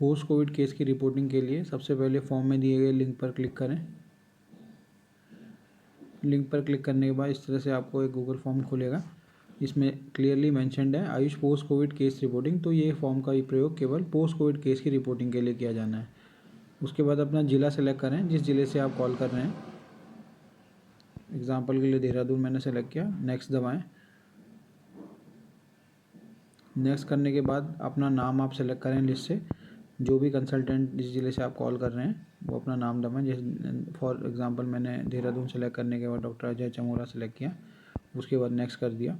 Post Covid case की reporting के लिए सबसे पहले फॉर्म में दिए गए लिंक पर क्लिक करें। लिंक पर क्लिक करने के बाद इस तरह से आपको एक गूगल फॉर्म खुलेगा। इसमें क्लियरली मेंशन्ड है Ayush post Covid case reporting. तो ये फॉर्म का प्रयोग केवल पोस्ट कोविड केस की रिपोर्टिंग के लिए किया जाना है। उसके बाद अपना ज़िला सेलेक्ट करें जिस ज़िले से आप कॉल कर रहे हैं। एग्जाम्पल के लिए देहरादून मैंने सेलेक्ट किया। नेक्स्ट दबाएं। नेक्स्ट करने के बाद अपना नाम आप सेलेक्ट करें लिस्ट से। जो भी कंसल्टेंट जिस ज़िले से आप कॉल कर रहे हैं वो अपना नाम दबाएं। जैसे फॉर एग्जांपल मैंने देहरादून सेलेक्ट करने के बाद डॉक्टर अजय चमोला सेलेक्ट किया। उसके बाद नेक्स्ट कर दिया।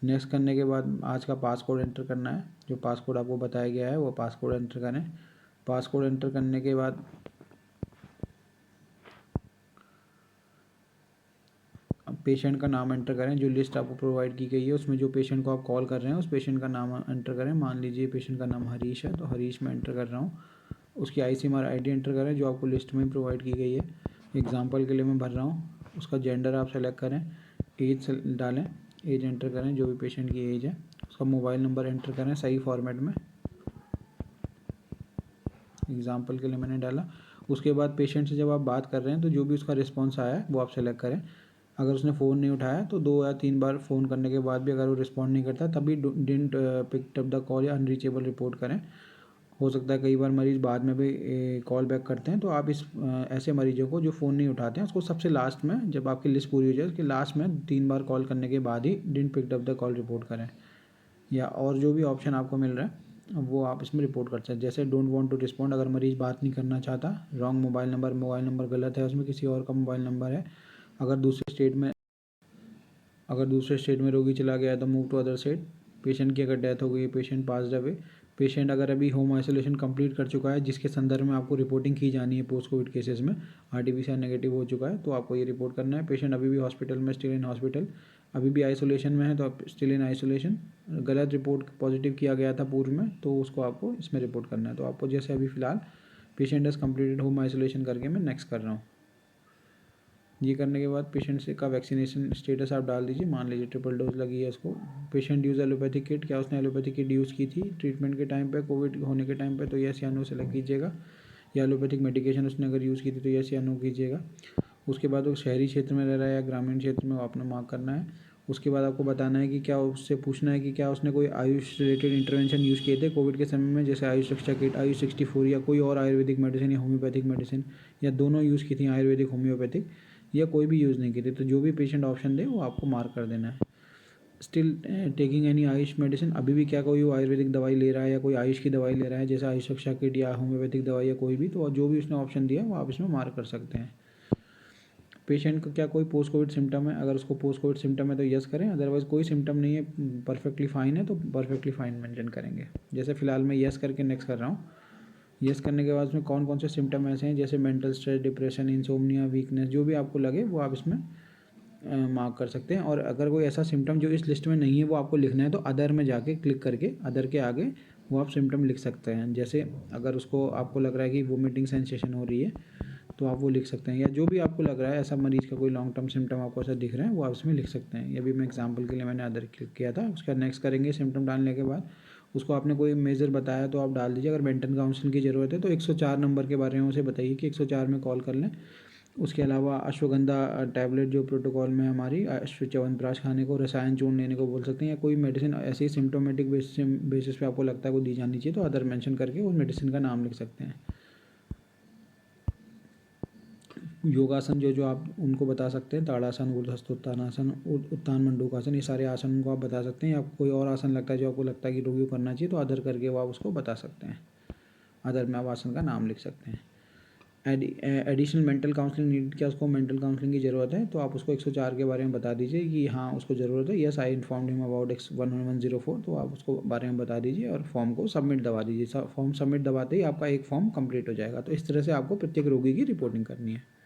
नेक्स्ट करने के बाद आज का पासकोड एंटर करना है। जो पासकोड आपको बताया गया है वो पासकोड एंटर करें। पासकोड एंटर करने के बाद पेशेंट का नाम एंटर करें। जो लिस्ट आपको प्रोवाइड की गई है उसमें जो पेशेंट को आप कॉल कर रहे हैं उस पेशेंट का नाम एंटर करें। मान लीजिए पेशेंट का नाम हरीश है तो हरीश में एंटर कर रहा हूँ। उसकी ICMR ID एंटर करें जो आपको लिस्ट में प्रोवाइड की गई है। एग्जांपल के लिए मैं भर रहा हूँ। उसका जेंडर आप सेलेक्ट करें। एज डालें। एज एंटर करें जो भी पेशेंट की एज है। उसका मोबाइल नंबर एंटर करें सही फॉर्मेट में। एग्जांपल के लिए मैंने डाला। उसके बाद पेशेंट से जब आप बात कर रहे हैं तो जो भी उसका रिस्पॉन्स आया है वो आप सेलेक्ट करें। अगर उसने फ़ोन नहीं उठाया तो 2 या 3 बार फ़ोन करने के बाद भी अगर वो रिस्पॉन्ड नहीं करता तभी didn't pick up the call या अनरीचेबल रिपोर्ट करें। हो सकता है कई बार मरीज़ बाद में भी कॉल बैक करते हैं तो आप ऐसे मरीजों को जो फ़ोन नहीं उठाते हैं उसको सबसे लास्ट में जब आपकी लिस्ट पूरी हो जाए उसके लास्ट में 3 बार कॉल करने के बाद ही didn't pick up the call report करें। या और जो भी ऑप्शन आपको मिल रहा है वो आप इसमें रिपोर्ट कर सकते हैं। जैसे डोंट वांट टू रिस्पॉन्ड अगर मरीज़ बात नहीं करना चाहता। रॉन्ग मोबाइल नंबर गलत है उसमें किसी और का मोबाइल नंबर है। अगर दूसरे स्टेट में रोगी चला गया है तो move to other state. Patient की अगर डेथ हो गई, पेशेंट पास्ड अवे, पेशेंट अगर अभी होम आइसोलेशन कंप्लीट कर चुका है जिसके संदर्भ में आपको रिपोर्टिंग की जानी है पोस्ट कोविड केसेस में, RT-PCR नेगेटिव हो चुका है तो आपको ये रिपोर्ट करना है। पेशेंट अभी भी हॉस्पिटल में, स्टिल इन हॉस्पिटल, अभी भी आइसोलेशन में है तो आप स्टिल इन आइसोलेशन। गलत रिपोर्ट पॉजिटिव किया गया था पूर्व में तो उसको आपको इसमें रिपोर्ट करना है। तो आपको जैसे अभी फ़िलहाल patient has completed home isolation करके मैं नेक्स्ट कर रहा हूँ। ये करने के बाद पेशेंट से का वैक्सीनेशन स्टेटस आप डाल दीजिए। मान लीजिए ट्रिपल डोज लगी है उसको। पेशेंट यूज़ एलोपैथिक किट, क्या उसने एलोपैथिक किट यूज़ की थी ट्रीटमेंट के टाइम पे, कोविड होने के टाइम पे, तो यस या नो सेलेक्ट कीजिएगा। या एलोपैथिक मेडिकेशन उसने अगर यूज़ की थी तो यस या नो कीजिएगा। उसके बाद वो शहरी क्षेत्र में रह रहा है या ग्रामीण क्षेत्र में वो आपने मार्क करना है। उसके बाद आपको बताना है कि क्या उससे पूछना है कि क्या उसने कोई आयुष रिलेटेड इंटरवेंशन यूज़ किए थे कोविड के समय में, जैसे आयुष रक्षा किट, आयुष 64 या कोई और आयुर्वेदिक मेडिसिन या होम्योपैथिक मेडिसिन, या दोनों यूज़ की थी आयुर्वेदिक होम्योपैथिक, या कोई भी यूज़ नहीं की थी। तो जो भी पेशेंट ऑप्शन दे वो आपको मार्क कर देना है। Still taking any Ayush medicine, अभी भी क्या कोई वो आयुर्वेदिक दवाई ले रहा है या कोई आयुष की दवाई ले रहा है जैसे आयुष रक्षा किट या होम्योपैथिक दवाई या कोई भी, तो जो भी उसने ऑप्शन दिया वो आप इसमें मार्क कर सकते हैं। पेशेंट को क्या कोई पोस्ट कोविड सिम्टम है, अगर उसको पोस्ट कोविड सिम्टम है तो यस करें, अदरवाइज़ कोई सिम्टम नहीं है, परफेक्टली फाइन है तो परफेक्टली फाइन मेंशन करेंगे। जैसे फ़िलहाल मैं यस करके नेक्स्ट कर रहा हूँ। यस करने के बाद उसमें कौन कौन से सिम्टम ऐसे हैं जैसे mental stress, depression, insomnia, weakness, जो भी आपको लगे वो आप इसमें मार्क कर सकते हैं। और अगर कोई ऐसा सिम्टम जो इस लिस्ट में नहीं है वो आपको लिखना है तो अदर में जाके क्लिक करके अदर के आगे वो आप सिम्टम लिख सकते हैं। जैसे अगर उसको आपको लग रहा है कि वोमिटिंग सेंसेशन हो रही है तो आप वो लिख सकते हैं, या जो भी आपको लग रहा है ऐसा मरीज़ का कोई लॉन्ग टर्म सिम्टम आपको ऐसा दिख रहा है वो आप इसमें लिख सकते हैं। ये भी मैं एग्जांपल के लिए मैंने अदर क्लिक किया था। उसका नेक्स्ट करेंगे। सिम्टम डालने के बाद उसको आपने कोई मेजर बताया तो आप डाल दीजिए। अगर मेंटल काउंसलिंग की ज़रूरत है तो 104 नंबर के बारे में उसे बताइए कि 104 में कॉल कर लें। उसके अलावा अश्वगंधा टैबलेट जो प्रोटोकॉल में हमारी च्यवनप्राश खाने को, रसायन चूर्ण लेने को बोल सकते हैं, या कोई मेडिसिन ऐसे ही सिम्टोमेटिक बेसिस पे आपको लगता है वो दी जानी चाहिए तो अदर मेंशन करके उस मेडिसिन का नाम लिख सकते हैं। योगासन जो आप उनको बता सकते हैं, ताड़ासन, ऊर्ध्वस्थोत्तानासन, उत्तान मंडूकासन, ये सारे आसन उनको आप बता सकते हैं। या कोई और आसन लगता है जो आपको लगता है कि रोगी को करना चाहिए तो अदर करके वो आप उसको बता सकते हैं। अदर में आप आसन का नाम लिख सकते हैं। एडिशनल मेंटल काउंसलिंग नीड, क्या उसको मेंटल काउंसलिंग की ज़रूरत है तो आप उसको 104 के बारे में बता दीजिए कि हाँ उसको ज़रूरत है। Yes I informed him about X1104, तो आप उसको बारे में बता दीजिए और फॉर्म को सबमिट दबा दीजिए। फॉर्म सबमिट दबाते ही आपका एक फॉर्म कंप्लीट हो जाएगा। तो इस तरह से आपको प्रत्येक रोगी की रिपोर्टिंग करनी है।